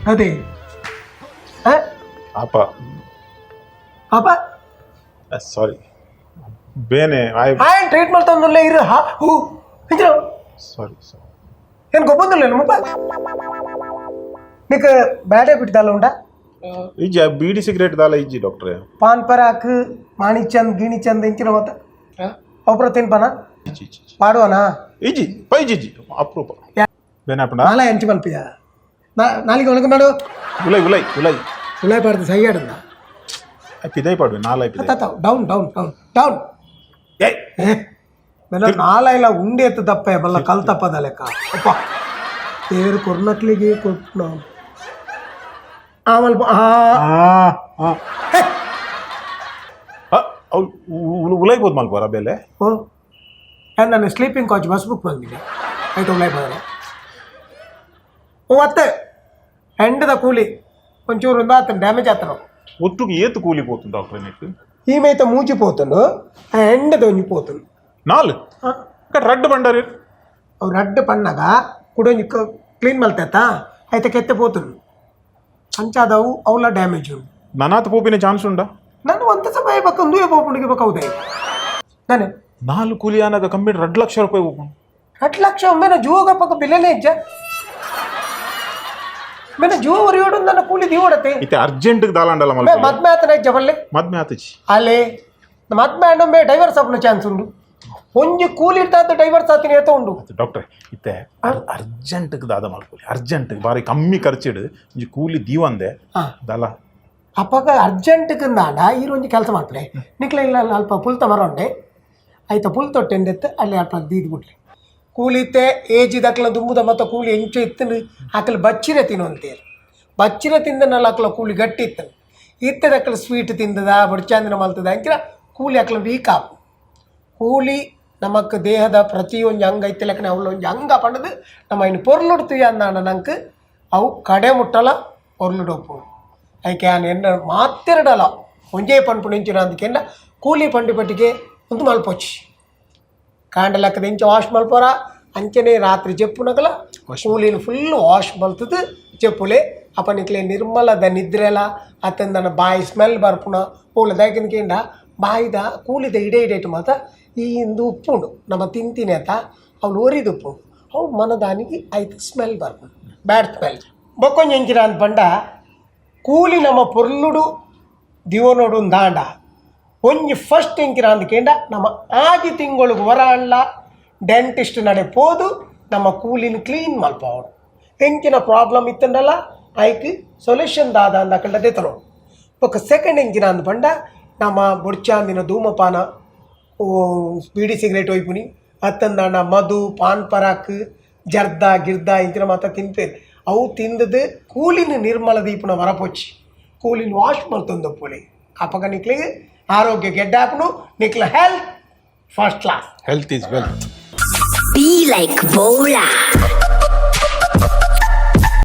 ಅದೇ ಅಪ್ಪ ಪಾಪ ಸಾರಿ ಬೇನೆ ఆయన ట్రీట్మెంట్ తొందరలే ఇరు హూ ఇంట్లో సారీ సారీ నేను గొప్పందులేను ముప్ప నీకు బ్యాడ్ హ్యాబిట్ దాలో ఉండా ఇజ్జి బీడి సిగరెట్ దాల ఇజ్జి డాక్టర్ పాన్ పరాకు మాణిచంద్ గిణిచంద్ ఇంచిన పోత ಒಬ್ಬರು ತಿನ್ಪನ ಪಾಡುವನಾ ಇಜ್ಜಿ ಪೈ ಜಿಜ್ಜಿ ಅಪ್ರೂಪ ಬೇನಪ್ಪನ ನಾಳೆ ಹೆಂಚು ಮಲ್ಪಿಯ ನಾಳೆಗೆ ಒಳಗೆ ಮಾಡು ಉಲೈ ಉಲೈ ಉಲೈ ಉಳಾಯ್ ಪಾಡ್ದು ಸೈಯಾಡನ್ನ ಪಿದೈ ಪಾಡ್ವೆ ನಾಲೈ ಪಿದೈ డౌన్ డౌన్ డౌన్ డౌన్ నాలా ఇలా ఉండేది తప్ప మళ్ళీ కలు తప్పదా లెక్క అప్ప పేరు కొన్నట్లికి కొట్టున్నాం ಉಲೈ ಬೋದು ಮಲ್ಕೋರ ಬೇಲೆ ನಾನು ಸ್ಲೀಪಿಂಗ್ ಕಾಚ್ ಬಸ್ ಬುಕ್ ಬಂದಿದ್ದೆ ಆಯ್ತು ಉಳಾಯ್ ಬಂದರೆ ಅತ್ತೆ ಎಂಡದ ಕೂಲಿ ಒಂಚೂರು ಒಂದು ಆತನ ಡ್ಯಾಮೇಜ್ ಆತನು ఒట్టుకు ఏతు కూలిపోతుంది డాక్టర్ నీకు ఈమెయితే మూచిపోతాను ఆ ఎండది వంగిపోతుంది నాలుగు ఇక్కడ రెడ్ బండారు అవి రెడ్ పన్నగా కుడొంజి క్లీన్ మల్తేత అయితే కెత్తిపోతుంది ಅಂಚಾದವು ಅವಳ ಡ್ಯಾಮೇಜ್ ಉಂಟು ನನಾತ ಪೋಪಿನ ಚಾನ್ಸ್ ಉಂಡಾ ನಾನು ಒಂದು ಸಮಯ ಬೇಕು ದುಯೆ ಪೋಪುಂಡಿಗೆ ಬೇಕಾವುದೇ ನಾನೇ 4 ಕೂಲಿ ಆನಾಗ ಕಂಪ್ಲೀಟ್ 2 ಲಕ್ಷ ರೂಪಾಯಿ ಹೋಗ್ಕೊಂಡು 2 ಲಕ್ಷ ಒಮ್ಮೆನ ಜೂಗ ಪಕ್ಕ ಬಿಲ್ಲನೇ ಇಜ್ಜ मैंने जो वरियोಡು ನನ್ನ ಕೂಲಿ ದಿವಡತೆ ಇತ್ತೆ ಅರ್ಜೆಂಟ್ ದಾಲಾಂಡಲ ಮಲ್ಪೆ ಮದ್ಮೆ ಆತನ ಜಬಲ್ಲೆ ಮದ್ಮೆ ಆತಚಿ ಅಲೆ ಮದ್ಮೆ ಅಂಡೊಮ್ಮೆ ಡೈವರ್ಸ್ ಆಪನ ಚಾನ್ಸ್ ಉಂಡು ಒಂಜಿ ಕೂಲಿ ಇರ್ತಾದ ಡೈವರ್ಸ್ ಆತಿನ ಏತ ಉಂಡು ಡಾಕ್ಟರ್ ಇತ್ತೆ ಅರ್ಜೆಂಟ್ ದಾದ ಮಲ್ಪೆ ಅರ್ಜೆಂಟ್ ಬಾರಿ ಕಮ್ಮಿ ಖರ್ಚಿಡು ಒಂಜಿ ಕೂಲಿ ದೀವಂದೆ ದಲ ಅಪ್ಪಗ ಅರ್ಜೆಂಟ್ ಕಂದಾಂಡ ಈರೊಂಜಿ ಕೆಲಸ ಮಾಡ್ತಾರೆ ನಿಕ್ಲ ಇಲ್ಲ ಅಲ್ಪ ಪುಲ್ತ ಮರೊಂಡೆ ಆಯ್ತಾ ಪುಲ್ ತೊಟ್ಟೆಂಡೆತ್ತು ಅಲ್ಲಿ ಅಲ್ಪ ದೀದ್ ಬಿಡ್ಲಿ ಕೂಲಿತ್ತೆ ಏಜ್ ದಕ್ಲ ದುಂಬುದ ಮತ್ತು ಕೂಲಿ ಎಂಚು ಇತ್ತನು ಆಕಲು ಬಚ್ಚಿರ ತಿನ್ನೋಂತೇಳಿ ಬಚ್ಚಿರ ತಿಂದನಲ್ಲ ಆಕಲ ಕೂಲಿ ಗಟ್ಟಿ ಇತ್ತನು ಇತ್ತದಕ್ಕಲ ಸ್ವೀಟ್ ತಿಂದದ ಬಡ್ಚಾಂದಿನ ಮಲ್ತದ ಅಂಕಿರ ಕೂಲಿ ಆಕಲ ವೀಕ್ ಆಪು ಕೂಲಿ ನಮಕ್ ದೇಹದ ಪ್ರತಿಯೊಂದು ಅಂಗ ಐತೆ ಲೆಕ್ಕನೆ ಅವಳು ಒಂದು ಅಂಗ ಪಂಡದು ನಮ್ಮ ಇನ್ನು ಪೊರ್ಲುಡ್ತೀವಿ ಅಂದಾಂಡ ನಂಗೆ ಅವು ಕಡೆ ಮುಟ್ಟಲ್ಲ ಪೊರ್ಲುಡೋಪು ಅದಕ್ಕೆ ನಾನು ಎನ್ನ ಮಾತೆರಡಲ್ಲ ಒಂಜೇ ಪಂಪು ನಿಂಚಿನ ಅದಕ್ಕೆಂಡ ಕೂಲಿ ಪಂಡಿ ಪಟ್ಟಿಗೆ ಒಂದು ಮಲ್ಪೊಚ್ಚಿ ಕಾಂಡ ಲೆಕ್ಕದ ಇಂಚ ವಾಶ್ ಮಲ್ಪೋರ ಅಂಚನೆ ರಾತ್ರಿ ಜಪ್ಪುನಗಲ ಕೂಲಿನ ಫುಲ್ ವಾಶ್ ಮಲ್ತದು ಜಪ್ಪುಲೆ ಅಪನಿಕ್ಲೆ ನಿರ್ಮಲದ ನಿದ್ರೆಲ ಅತ್ತಂದನ ಬಾಯಿ ಸ್ಮೆಲ್ ಬರ್ಪುಣ ಪೂಲ ದಯಕಿನ್ಕೇಂಡ ಬಾಯಿದ ಕೂಲಿದ ಇಡೇ ಇಡೇಟು ಮಾತ ಈ ಇಂದು ಉಪ್ಪುಂಡು ನಮ್ಮ ತಿಂತೀನಿ ಆತ ಅವ್ಳು ಒರಿದು ಉಪ್ಪು ಅವು ಮನದಾನಿಗೆ ಆಯ್ತು ಸ್ಮೆಲ್ ಬರ್ಪುಂಡು ಬ್ಯಾಡ್ ಸ್ಮೆಲ್ ಬೊಕ್ಕೊಂಜ ಎಂಚಿನ ಅಂತ ಪಂಡ ಕೂಲಿ ನಮ್ಮ ಪೊರ್ಲುಡು ದಿವನೋಡು ದಾಂಡ ಒಂಜಿ ಫಸ್ಟ್ ಎಂಕಿನ ಅಂದ್ಕೇಂಡ ನಮ್ಮ ಆಗಿ ತಿಂಗಳಿಗೆ ವರಾಂಡ್ಲ ಡೆಂಟಿಸ್ಟ್ ನಡೆ ಪೋದು ನಮ್ಮ ಕೂಲಿನ ಕ್ಲೀನ್ ಮಲ್ಪವಡು ಎಂಕಿನ ಪ್ರಾಬ್ಲಮ್ ಇತ್ತಂಡಲ್ಲ ಐಕ್ ಸೊಲ್ಯೂಷನ್ ದಾದ ಅಂದಕಂಡದೆ ತರೋಡು ఒక సెకండ్ ఎంకిన అందు పండ ನಮ್ಮ ಬುಡ್ಚಾಂದಿನ ಧೂಮಪಾನ ಬೀಡಿ ಸಿಗರೇಟ್ ಒಯ್ಪುನಿ ಅತ್ತಂದಾಂಡ ಮಧು ಪಾನ್ ಪರಾಕ್ ಜರ್ದ ಗಿರ್ದ ಇಂಚಿನ ಮಾತ ತಿನ್ಪೇರು ಅವು ತಿಂದದು ಕೂಲಿನ ನಿರ್ಮಲ ದೀಪನ ವರಪೊಚ್ಚಿ ಕೂಲಿನ ವಾಶ್ ಮಲ್ತೊಂದು ಪುಳಿ ಅಪ್ಪಗ ನಿಕ್ಲಿಗೆ ಆರೋಗ್ಯ ಗೆಡ್ಡಾಪನು ನಿಕ್ಲ health first class health is wealth Be like Bola.